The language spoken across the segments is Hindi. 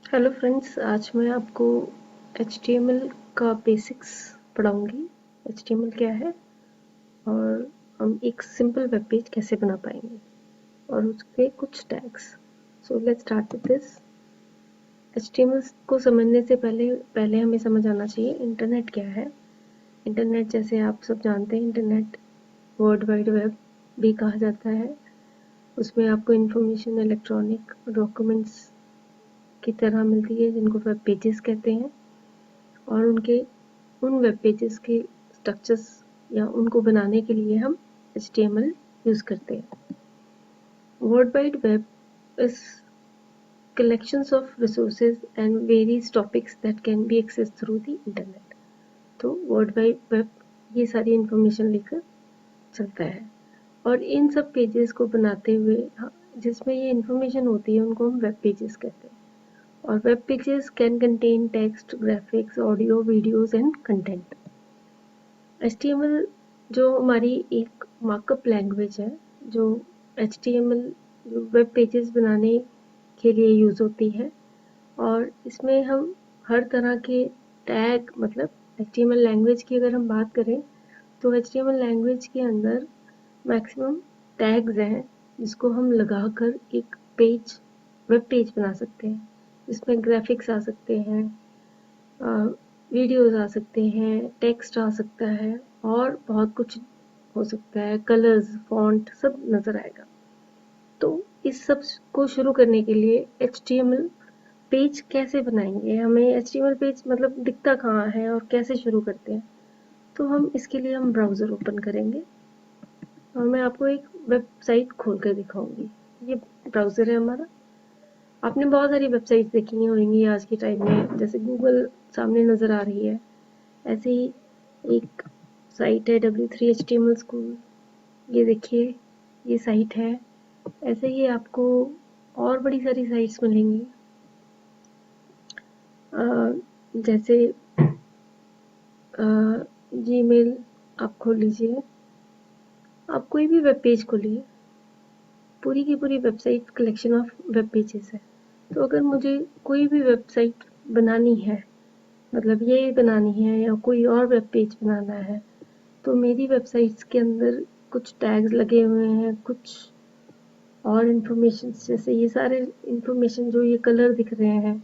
हेलो फ्रेंड्स, आज मैं आपको HTML का बेसिक्स पढ़ाऊंगी। HTML क्या है और हम एक सिंपल वेब पेज कैसे बना पाएंगे और उसके कुछ tags. So let's start with this. HTML को समझने से पहले हमें समझ आना चाहिए इंटरनेट क्या है। इंटरनेट, जैसे आप सब जानते हैं, इंटरनेट वर्ल्ड वाइड वेब भी कहा जाता है। उसमें आपको इंफॉर्मेशन इलेक्ट्रॉनिक डॉक्यूमेंट्स की तरह मिलती है जिनको वेब पेजेस कहते हैं, और उन वेब पेजेस के स्ट्रक्चर्स या उनको बनाने के लिए हम HTML यूज़ करते हैं। World wide web is collections of resources and various topics that can be accessed through the internet। तो वर्ल्ड वाइड वेब ये सारी इंफॉर्मेशन लेकर चलता है, और इन सब पेजेस को बनाते हुए जिसमें ये इंफॉर्मेशन होती है उनको हम वेब पेजेस कहते हैं। और web pages can contain text, graphics, audio, videos and content. HTML जो हमारी एक मार्कअप लैंग्वेज है, जो HTML जो वेब पेजेस बनाने के लिए यूज़ होती है, और इसमें हम हर तरह के टैग, मतलब HTML लैंग्वेज की अगर हम बात करें तो HTML लैंग्वेज के अंदर मैक्सिमम टैग्स हैं जिसको हम लगाकर एक वेब पेज बना सकते हैं। इसमें ग्राफिक्स आ सकते हैं, वीडियोस आ सकते हैं, टेक्स्ट आ सकता है, और बहुत कुछ हो सकता है, कलर्स, फॉन्ट सब नज़र आएगा। तो इस सब को शुरू करने के लिए HTML पेज कैसे बनाएंगे, हमें HTML पेज मतलब दिखता कहाँ है और कैसे शुरू करते हैं। तो इसके लिए हम ब्राउज़र ओपन करेंगे और मैं आपको एक वेबसाइट खोल कर दिखाऊंगी। ये ब्राउज़र है हमारा। आपने बहुत सारी वेबसाइट्स देखी होंगी आज के टाइम में, जैसे गूगल सामने नज़र आ रही है, ऐसे ही एक साइट है W3HTML स्कूल। ये देखिए, ये साइट है। ऐसे ही आपको और बड़ी सारी साइट्स मिलेंगी, जैसे जीमेल आप खोल लीजिए। आप कोई भी वेब पेज खोलिए, पूरी की पूरी website collection of web pages है। तो अगर मुझे कोई भी वेबसाइट बनानी है, मतलब ये बनानी है या कोई और वेब पेज बनाना है, तो मेरी वेबसाइट्स के अंदर कुछ टैग्स लगे हुए हैं, कुछ और इन्फॉर्मेशन, जैसे ये सारे इन्फॉर्मेशन जो ये कलर दिख रहे हैं,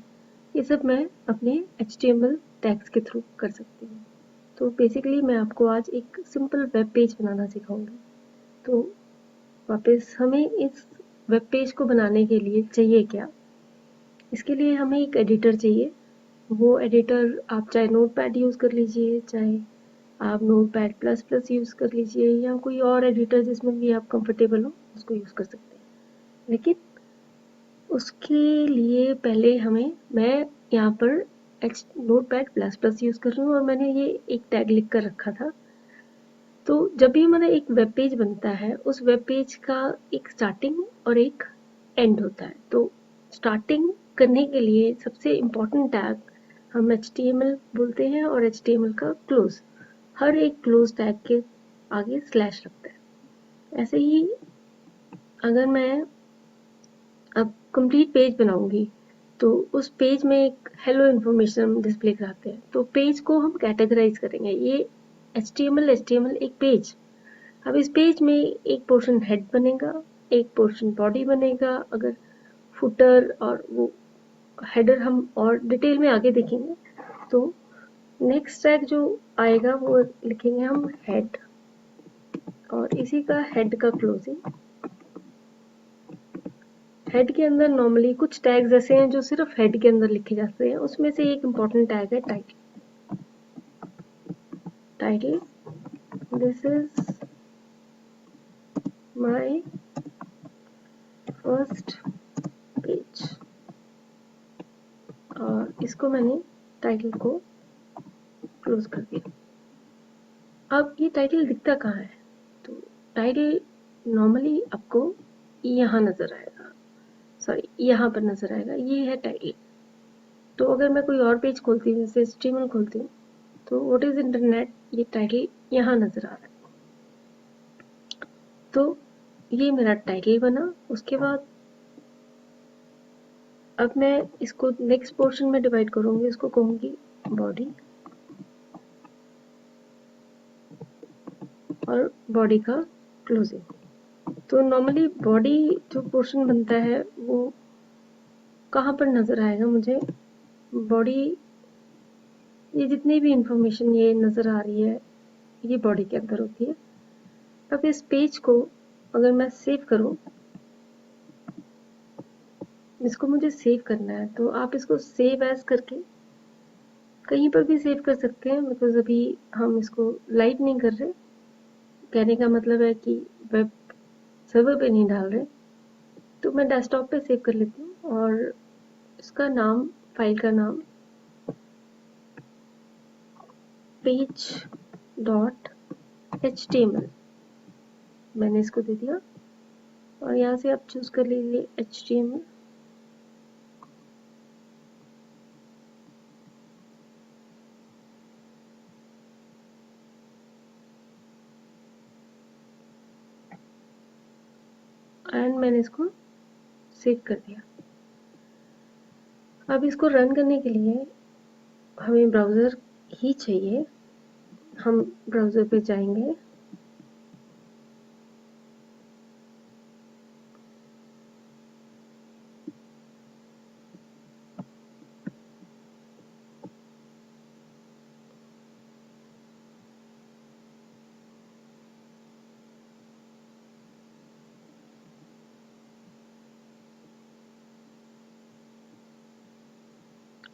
ये सब मैं अपने HTML टैग्स के थ्रू कर सकती हूँ। तो बेसिकली मैं आपको आज एक सिंपल वेब पेज बनाना सिखाऊंगी। तो वापस हमें इस वेब पेज को बनाने के लिए चाहिए क्या? इसके लिए हमें एक एडिटर चाहिए। वो एडिटर आप चाहे नोटपैड यूज़ कर लीजिए, चाहे आप नोटपैड प्लस प्लस यूज़ कर लीजिए, या कोई और एडिटर जिसमें भी आप कंफर्टेबल हो उसको यूज़ कर सकते हैं। लेकिन उसके लिए पहले मैं यहाँ पर नोटपैड प्लस प्लस यूज़ कर रही हूँ और मैंने ये एक टैग लिख कर रखा था। तो जब भी हमारा एक वेब पेज बनता है, उस वेब पेज का एक स्टार्टिंग और एक एंड होता है। तो स्टार्टिंग करने के लिए सबसे इम्पोर्टेंट टैग हम HTML बोलते हैं, और HTML का क्लोज, हर एक क्लोज टैग के आगे स्लैश लगता है। ऐसे ही अगर मैं अब कंप्लीट पेज बनाऊंगी तो उस पेज में एक हेलो इन्फॉर्मेशन हम डिस्प्ले कराते हैं। तो पेज को हम कैटेगराइज करेंगे। ये HTML एक पेज। अब इस पेज में एक पोर्शन हेड बनेगा, एक पोर्शन बॉडी बनेगा। अगर फुटर और वो हेडर हम और डिटेल में आगे देखेंगे, तो नेक्स्ट टैग जो आएगा वो लिखेंगे हम हेड, और इसी का हेड का क्लोजिंग। हेड के अंदर नॉर्मली कुछ टैग्स ऐसे हैं जो सिर्फ हेड के अंदर लिखे जाते हैं। उसमें से एक इम्पॉर्टेंट टैग है title. Title, this is my first page, और इसको मैंने टाइटल को क्लोज कर दिया। अब ये टाइटल दिखता कहाँ है? तो टाइटल नॉर्मली आपको यहाँ नजर आएगा, सॉरी यहाँ पर नजर आएगा। ये है टाइटल। तो अगर मैं कोई और पेज खोलती हूँ, जैसे HTML खोलती हूँ, तो व्हाट इज इंटरनेट, ये टाइटल यहाँ नजर आ रहा है। तो ये मेरा टाइटल बना। उसके बाद अब मैं इसको नेक्स्ट पोर्शन में डिवाइड करूंगी, इसको कहूंगी बॉडी और बॉडी का क्लोजिंग। तो नॉर्मली बॉडी जो पोर्शन बनता है वो कहाँ पर नजर आएगा मुझे? बॉडी, ये जितनी भी इंफॉर्मेशन ये नजर आ रही है ये बॉडी के अंदर होती है। अब इस पेज को अगर मैं सेव करूं, इसको मुझे सेव करना है, तो आप इसको सेव एज करके कहीं पर भी सेव कर सकते हैं, बिकॉज अभी हम इसको लाइव नहीं कर रहे। कहने का मतलब है कि वेब सर्वर पे नहीं डाल रहे, तो मैं डेस्कटॉप पे सेव कर लेती हूँ और इसका नाम, फाइल का नाम पेज डॉट HTML मैंने इसको दे दिया और यहाँ से आप चूज कर लीजिए HTML। एंड मैंने इसको सेव कर दिया। अब इसको रन करने के लिए हमें ब्राउज़र ही चाहिए। हम ब्राउज़र पे जाएंगे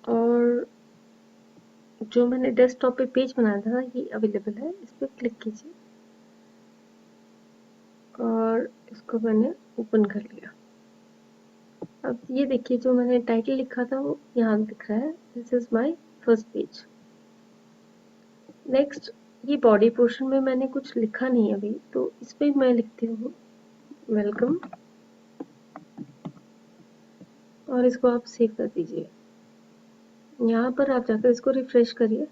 और जो मैंने डेस्कटॉप पे पेज बनाया था ये अवेलेबल है, इस पर क्लिक कीजिए और इसको मैंने ओपन कर लिया। अब ये देखिए जो मैंने टाइटल लिखा था वो यहाँ दिख रहा है, this is my first page. Next, ये बॉडी पोर्शन में मैंने कुछ लिखा नहीं अभी, तो इस पे मैं लिखती हूँ वेलकम और इसको आप सेव कर दीजिए। यहाँ पर आप जाकर इसको रिफ्रेश करिए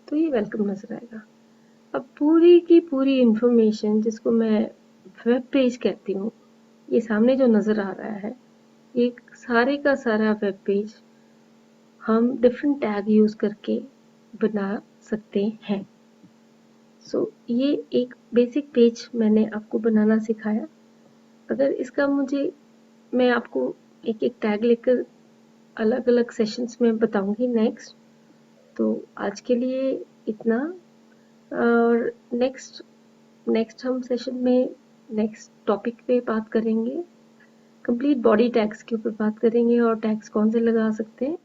तो ये वेलकम नजर आएगा। अब पूरी की पूरी इंफॉर्मेशन जिसको मैं वेब पेज कहती हूँ, ये सामने जो नजर आ रहा है, ये सारे का सारा वेब पेज हम डिफरेंट टैग यूज करके बना सकते हैं। सो ये एक बेसिक पेज मैंने आपको बनाना सिखाया। अगर इसका मैं आपको एक एक टैग लेकर अलग अलग सेशंस में बताऊंगी नेक्स्ट। तो आज के लिए इतना, और नेक्स्ट हम सेशन में नेक्स्ट टॉपिक पे बात करेंगे, कंप्लीट बॉडी टैग्स के ऊपर बात करेंगे और टैग्स कौन से लगा सकते हैं।